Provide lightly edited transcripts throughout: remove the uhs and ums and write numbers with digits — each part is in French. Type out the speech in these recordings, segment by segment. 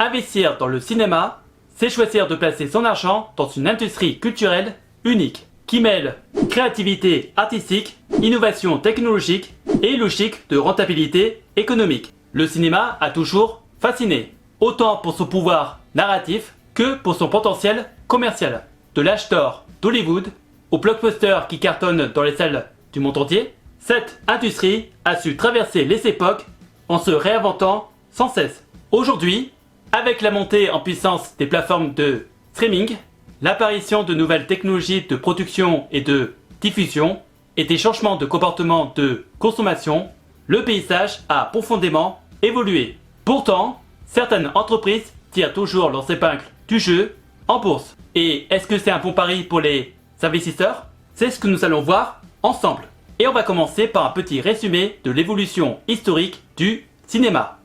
Investir dans le cinéma, c'est choisir de placer son argent dans une industrie culturelle unique, qui mêle créativité artistique, innovation technologique et logique de rentabilité économique. Le cinéma a toujours fasciné, autant pour son pouvoir narratif que pour son potentiel commercial. De l'âge d'or d'Hollywood aux blockbusters qui cartonnent dans les salles du monde entier, cette industrie a su traverser les époques en se réinventant sans cesse. Aujourd'hui, avec la montée en puissance des plateformes de streaming, l'apparition de nouvelles technologies de production et de diffusion et des changements de comportement de consommation, le paysage a profondément évolué. Pourtant, certaines entreprises tirent toujours leurs épingles du jeu en bourse. Et est-ce que c'est un bon pari pour les investisseurs? C'est ce que nous allons voir ensemble. Et on va commencer par un petit résumé de l'évolution historique du cinéma.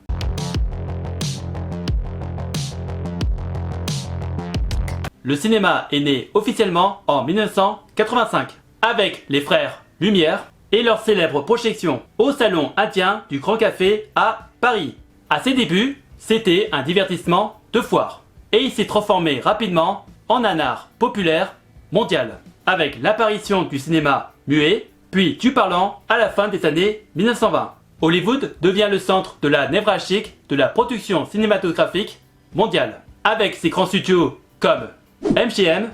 Le cinéma est né officiellement en 1985 avec les frères Lumière et leur célèbre projection au salon indien du Grand Café à Paris. À ses débuts, c'était un divertissement de foire et il s'est transformé rapidement en un art populaire mondial avec l'apparition du cinéma muet puis du parlant à la fin des années 1920. Hollywood devient le centre de la névralgique de la production cinématographique mondiale avec ses grands studios comme MGM,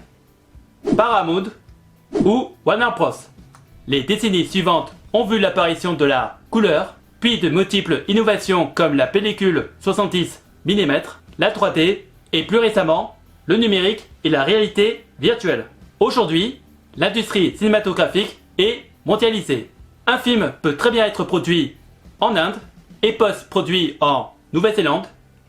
Paramount ou Warner Bros. Les décennies suivantes ont vu l'apparition de la couleur, puis de multiples innovations comme la pellicule 70 mm, la 3D et plus récemment le numérique et la réalité virtuelle. Aujourd'hui, l'industrie cinématographique est mondialisée. Un film peut très bien être produit en Inde et post-produit en Nouvelle-Zélande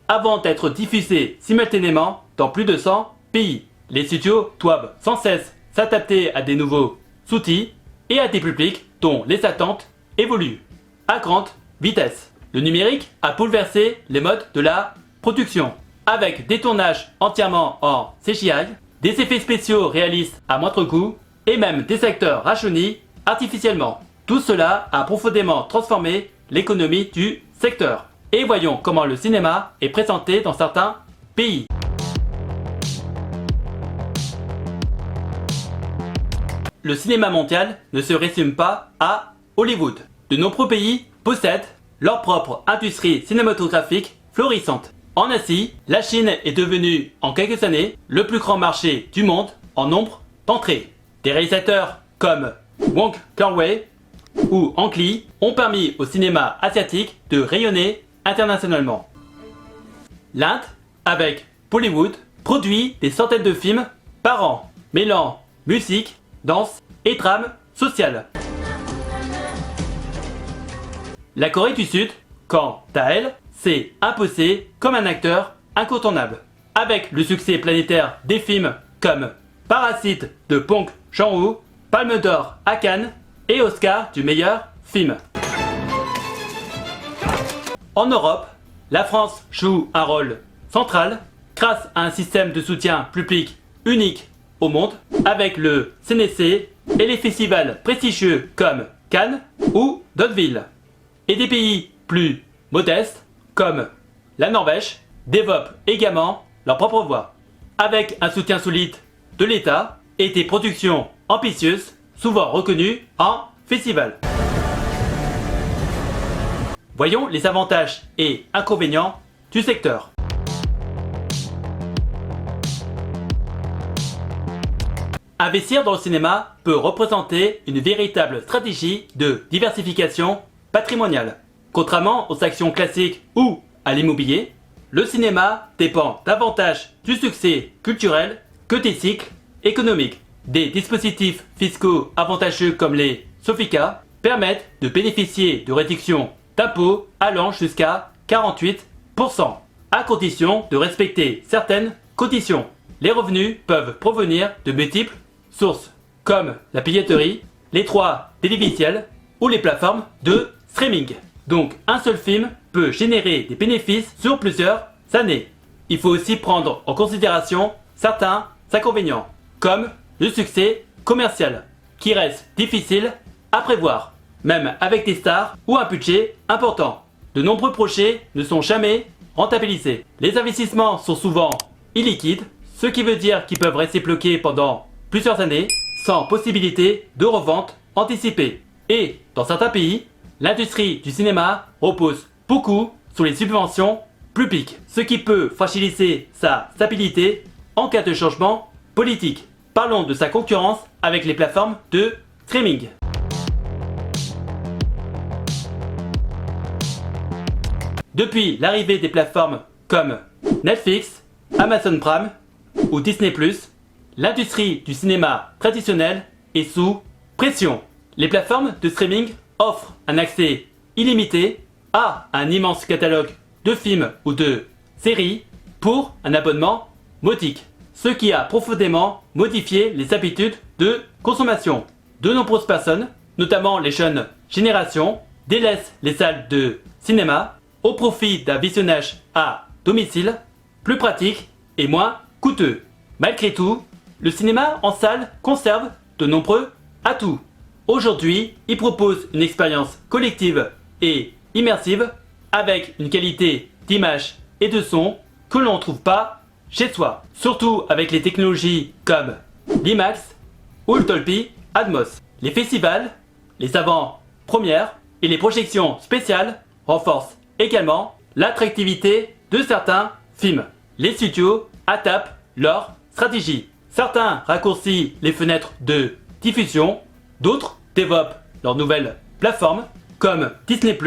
avant d'être diffusé simultanément dans plus de 100 pays. Les studios doivent sans cesse s'adapter à des nouveaux outils et à des publics dont les attentes évoluent à grande vitesse. Le numérique a bouleversé les modes de la production avec des tournages entièrement en CGI, des effets spéciaux réalistes à moindre coût et même des acteurs rajeunis artificiellement. Tout cela a profondément transformé l'économie du secteur. Et voyons comment le cinéma est présenté dans certains pays. Le cinéma mondial ne se résume pas à Hollywood. De nombreux pays possèdent leur propre industrie cinématographique florissante. En Asie, la Chine est devenue en quelques années le plus grand marché du monde en nombre d'entrées. Des réalisateurs comme Wong Kar-wai ou Ang Lee ont permis au cinéma asiatique de rayonner internationalement. L'Inde, avec Bollywood, produit des centaines de films par an, mêlant musique, danse et drame social. La Corée du Sud, quant à elle, s'est imposée comme un acteur incontournable, avec le succès planétaire des films comme Parasite de Bong Joon-ho, Palme d'Or à Cannes et Oscar du meilleur film. En Europe, la France joue un rôle central grâce à un système de soutien public unique au monde avec le CNC et les festivals prestigieux comme Cannes ou d'autres villes. Et des pays plus modestes comme la Norvège développent également leur propre voie avec un soutien solide de l'État et des productions ambitieuses souvent reconnues en festival. Voyons les avantages et inconvénients du secteur. Investir dans le cinéma peut représenter une véritable stratégie de diversification patrimoniale. Contrairement aux actions classiques ou à l'immobilier, le cinéma dépend davantage du succès culturel que des cycles économiques. Des dispositifs fiscaux avantageux comme les SOFICA permettent de bénéficier de réductions d'impôts allant jusqu'à 48%, à condition de respecter certaines conditions. Les revenus peuvent provenir de multiples sources, comme la billetterie, les droits télévisuels ou les plateformes de streaming. Donc un seul film peut générer des bénéfices sur plusieurs années. Il faut aussi prendre en considération certains inconvénients, comme le succès commercial, qui reste difficile à prévoir, même avec des stars ou un budget important. De nombreux projets ne sont jamais rentabiliser. Les investissements sont souvent illiquides, ce qui veut dire qu'ils peuvent rester bloqués pendant plusieurs années sans possibilité de revente anticipée. Et dans certains pays, l'industrie du cinéma repose beaucoup sur les subventions publiques, ce qui peut fragiliser sa stabilité en cas de changement politique. Parlons de sa concurrence avec les plateformes de streaming. Depuis l'arrivée des plateformes comme Netflix, Amazon Prime ou Disney+, l'industrie du cinéma traditionnel est sous pression. Les plateformes de streaming offrent un accès illimité à un immense catalogue de films ou de séries pour un abonnement modique, ce qui a profondément modifié les habitudes de consommation. De nombreuses personnes, notamment les jeunes générations, délaissent les salles de cinéma au profit d'un visionnage à domicile, plus pratique et moins coûteux. Malgré tout, le cinéma en salle conserve de nombreux atouts. Aujourd'hui, il propose une expérience collective et immersive avec une qualité d'image et de son que l'on ne trouve pas chez soi. Surtout avec les technologies comme l'IMAX ou le Dolby Atmos. Les festivals, les avant-premières et les projections spéciales renforcent également l'attractivité de certains films. Les studios adaptent leur stratégie. Certains raccourcissent les fenêtres de diffusion, d'autres développent leurs nouvelles plateformes comme Disney+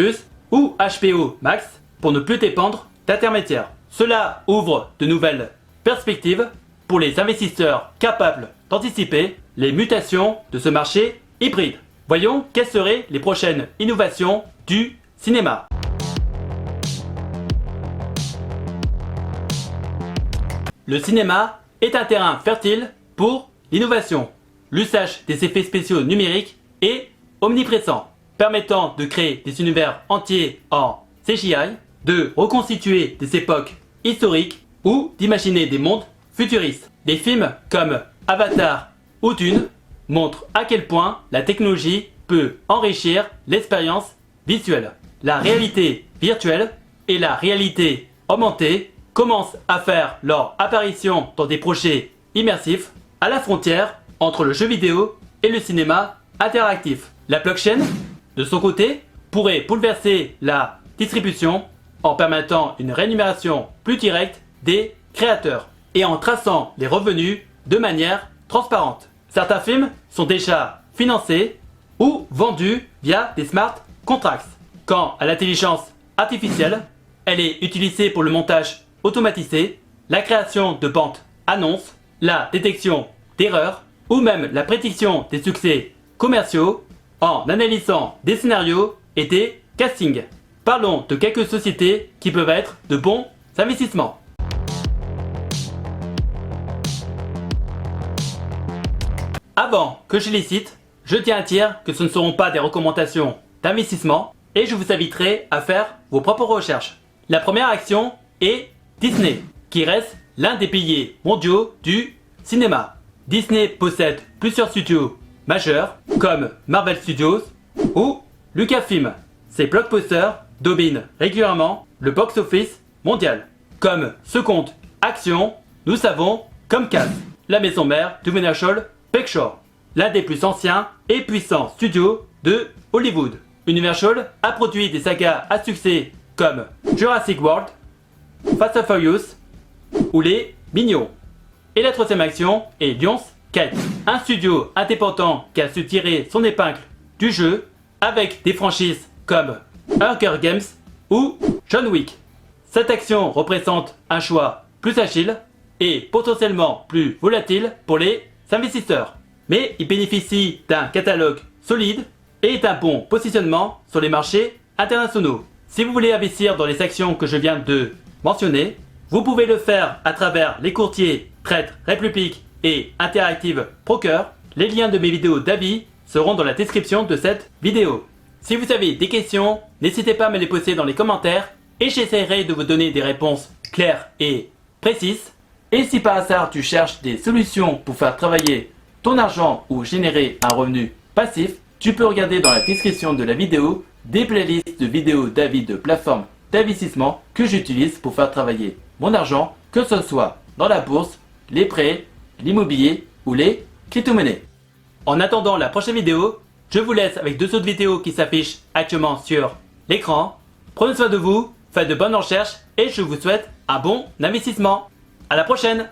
ou HBO Max pour ne plus dépendre d'intermédiaires. Cela ouvre de nouvelles perspectives pour les investisseurs capables d'anticiper les mutations de ce marché hybride. Voyons quelles seraient les prochaines innovations du cinéma. Le cinéma est un terrain fertile pour l'innovation. L'usage des effets spéciaux numériques est omniprésent, permettant de créer des univers entiers en CGI, de reconstituer des époques historiques ou d'imaginer des mondes futuristes. Des films comme Avatar ou Dune montrent à quel point la technologie peut enrichir l'expérience visuelle. La réalité virtuelle et la réalité augmentée commencent à faire leur apparition dans des projets immersifs à la frontière entre le jeu vidéo et le cinéma interactif. La blockchain, de son côté, pourrait bouleverser la distribution en permettant une rémunération plus directe des créateurs et en traçant les revenus de manière transparente. Certains films sont déjà financés ou vendus via des smart contracts. Quant à l'intelligence artificielle, elle est utilisée pour le montage automatisé, la création de bandes annonces, la détection d'erreurs ou même la prédiction des succès commerciaux en analysant des scénarios et des castings. Parlons de quelques sociétés qui peuvent être de bons investissements. Avant que je les cite, je tiens à dire que ce ne seront pas des recommandations d'investissement et je vous inviterai à faire vos propres recherches. La première action est Disney, qui reste l'un des piliers mondiaux du cinéma. Disney possède plusieurs studios majeurs comme Marvel Studios ou Lucasfilm. Ces blockbusters dominent régulièrement le box-office mondial. Comme Second Action, nous savons Comcast, la maison mère d'Universal Pictures, l'un des plus anciens et puissants studios de Hollywood. Universal a produit des sagas à succès comme Jurassic World, Fast and Furious ou les Mignons. Et la troisième action est Lionsgate, un studio indépendant qui a su tirer son épingle du jeu avec des franchises comme Hunger Games ou John Wick. Cette action représente un choix plus agile et potentiellement plus volatile pour les investisseurs. Mais il bénéficie d'un catalogue solide et d'un bon positionnement sur les marchés internationaux. Si vous voulez investir dans les actions que je viens de mentionner, vous pouvez le faire à travers les courtiers Trade Republic et Interactive Broker. Les liens de mes vidéos d'avis seront dans la description de cette vidéo. Si vous avez des questions, n'hésitez pas à me les poser dans les commentaires et j'essaierai de vous donner des réponses claires et précises. Et si par hasard tu cherches des solutions pour faire travailler ton argent ou générer un revenu passif, tu peux regarder dans la description de la vidéo des playlists de vidéos d'avis de plateformes d'investissement que j'utilise pour faire travailler mon argent, que ce soit dans la bourse, les prêts, l'immobilier ou les crypto-monnaies. En attendant la prochaine vidéo, je vous laisse avec 2 autres vidéos qui s'affichent actuellement sur l'écran. Prenez soin de vous, faites de bonnes recherches et je vous souhaite un bon investissement. À la prochaine!